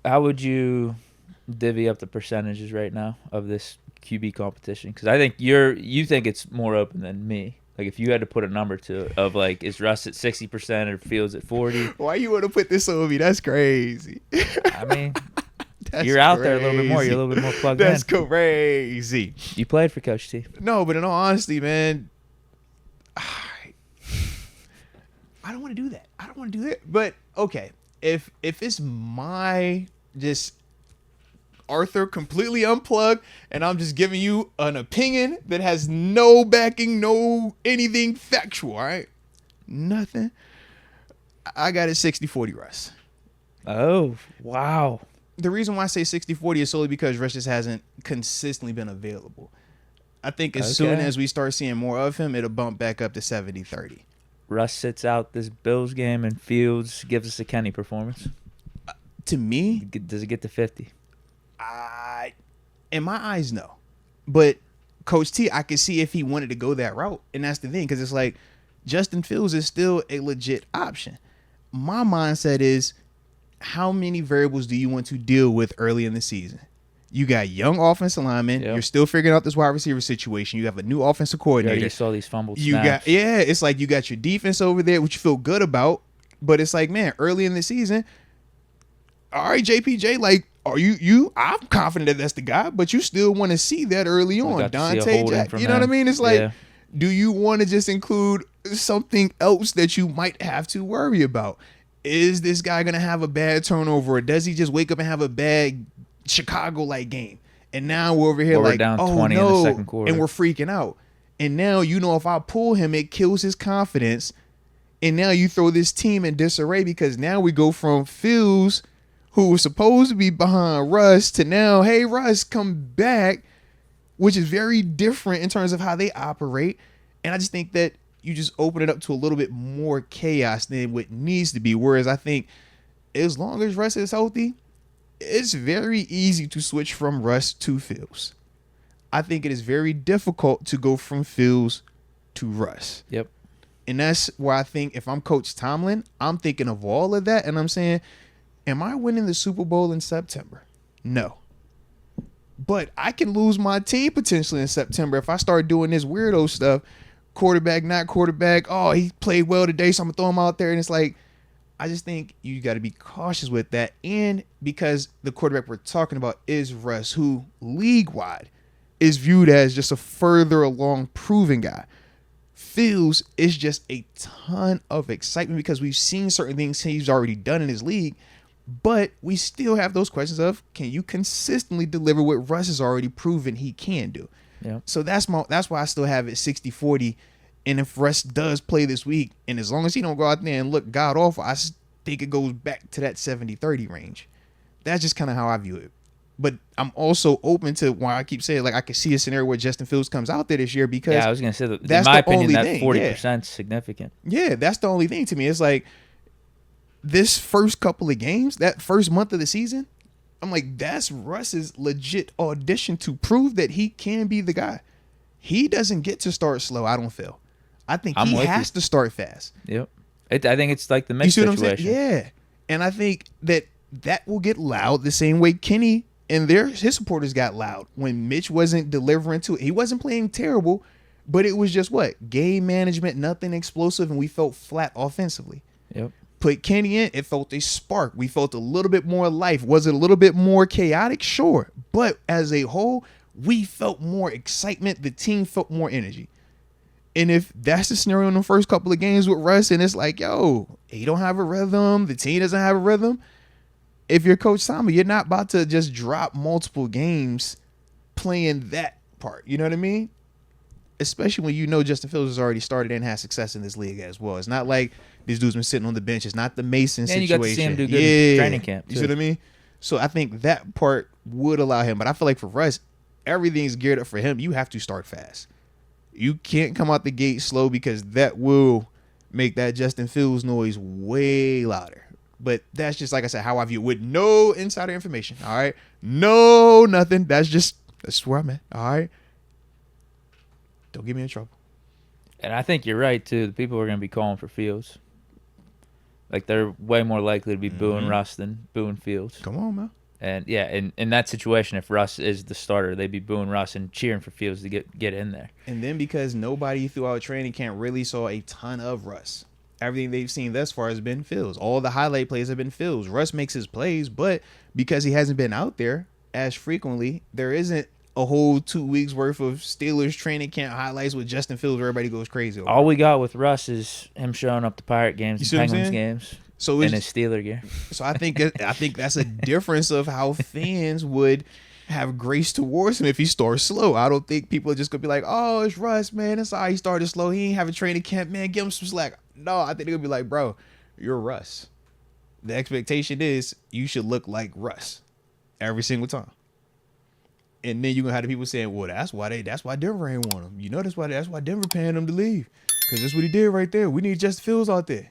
How would you divvy up the percentages right now of this QB competition? Because I think you think it's more open than me. Like if you had to put a number to it of like is Russ at 60% or Fields at 40? Why you want to put this on me? That's crazy. I mean, That's you're out there a little bit more. You're a crazy. little bit more plugged That's in. crazy. You played for Coach T. No, but in all honesty, man, I don't want to do that. I don't want to do that. But okay, if it's my just Arthur completely unplugged and I'm just giving you an opinion that has no backing, no anything factual, all right? Nothing. I got it 60-40 Russ. Oh, wow. The reason why I say 60-40 is solely because Russ just hasn't consistently been available. I think as soon as we start seeing more of him, it'll bump back up to 70-30. Russ sits out this Bills game and Fields gives us a Kenny performance. To me, Does it get to 50? In my eyes, no. But Coach T, I could see if he wanted to go that route. And that's the thing, because it's like Justin Fields is still a legit option. My mindset is, how many variables do you want to deal with early in the season? You got young offensive linemen. Yep. You're still figuring out this wide receiver situation. You have a new offensive coordinator. You saw these fumbled You snaps. it's like you got your defense over there, which you feel good about. But it's like, man, early in the season, all right, JPJ, like, are you? I'm confident that that's the guy, but you still want to see that early on. Dante Jack, you know what I mean? It's like, do you want to just include something else that you might have to worry about? Is this guy going to have a bad turnover, or does he just wake up and have a bad Chicago-like game? And now we're over here we're like, down oh 20 in no, the second quarter. and we're freaking out. And now, if I pull him, it kills his confidence. And now you throw this team in disarray because now we go from Fields, who was supposed to be behind Russ, to now, hey, Russ, come back, which is very different in terms of how they operate. And I just think that you just open it up to a little bit more chaos than what needs to be. Whereas I think as long as Russ is healthy, it's very easy to switch from Russ to Fields. I think it is very difficult to go from Fields to Russ. Yep. And that's where I think if I'm Coach Tomlin, I'm thinking of all of that. And I'm saying, am I winning the Super Bowl in September? No. But I can lose my team potentially in September if I start doing this weirdo stuff. Quarterback, not quarterback. Oh, he played well today, so I'm going to throw him out there. And it's like, I just think you got to be cautious with that. And because the quarterback we're talking about is Russ, who league-wide is viewed as just a further along proven guy. Fields is just a ton of excitement because we've seen certain things he's already done in his league. But we still have those questions of, can you consistently deliver what Russ has already proven he can do? Yeah. So that's why I still have it 60-40. And if Russ does play this week, and as long as he don't go out there and look god awful, I think it goes back to that 70-30 range. That's just kind of how I view it. But I'm also open to why I keep saying, like, I can see a scenario where Justin Fields comes out there this year because I was going to say that that's in my the opinion, only that thing. 40% is significant. Yeah, that's the only thing to me. It's like this first couple of games, that first month of the season, I'm like, that's Russ's legit audition to prove that he can be the guy. He doesn't get to start slow, I don't feel. I think he has to start fast. Yep. I think it's like the mix situation. What I'm saying? Yeah. And I think that will get loud the same way Kenny and his supporters got loud when Mitch wasn't delivering to it. He wasn't playing terrible, but it was just game management, nothing explosive, and we felt flat offensively. Yep. Put Kenny in, it felt a spark. We felt a little bit more life. Was it a little bit more chaotic? Sure. But as a whole, we felt more excitement. The team felt more energy. And if that's the scenario in the first couple of games with Russ, and it's like, yo, he don't have a rhythm, the team doesn't have a rhythm. If you're Coach Tomlin, you're not about to just drop multiple games playing that part. You know what I mean? Especially when you know Justin Fields has already started and has success in this league as well. It's not like this dude's been sitting on the bench. It's not the Mason situation. You got to see him do good in training camp, too. You see what I mean? So I think that part would allow him. But I feel like for Russ, everything's geared up for him. You have to start fast. You can't come out the gate slow because that will make that Justin Fields noise way louder. But that's just, like I said, how I view it with no insider information. All right. No, nothing. That's where I'm at. All right. Don't get me in trouble. And I think you're right, too. The people are going to be calling for Fields. Like they're way more likely to be booing Mhm. Russ than booing Fields. Come on, man. And yeah, in that situation, if Russ is the starter, they'd be booing Russ and cheering for Fields to get in there. And then because nobody throughout training camp really saw a ton of Russ. Everything they've seen thus far has been Fields. All the highlight plays have been Fields. Russ makes his plays, but because he hasn't been out there as frequently, there isn't a whole 2 weeks worth of Steelers training camp highlights with Justin Fields where everybody goes crazy over. All we got with Russ is him showing up to Pirate games You and see what I'm Penguins saying? games So in it's, his Steeler gear. so I think that's a difference of how fans would have grace towards him if he starts slow. I don't think people are just gonna be like, "Oh, it's Russ, man. That's how he started slow. He ain't have a training camp, man. Give him some slack." No, I think they're gonna be like, "Bro, you're Russ. The expectation is you should look like Russ every single time." And then you're gonna have the people saying, "Well, that's why Denver ain't want him. You know, that's why Denver paying him to leave because that's what he did right there. We need Justin Fields out there."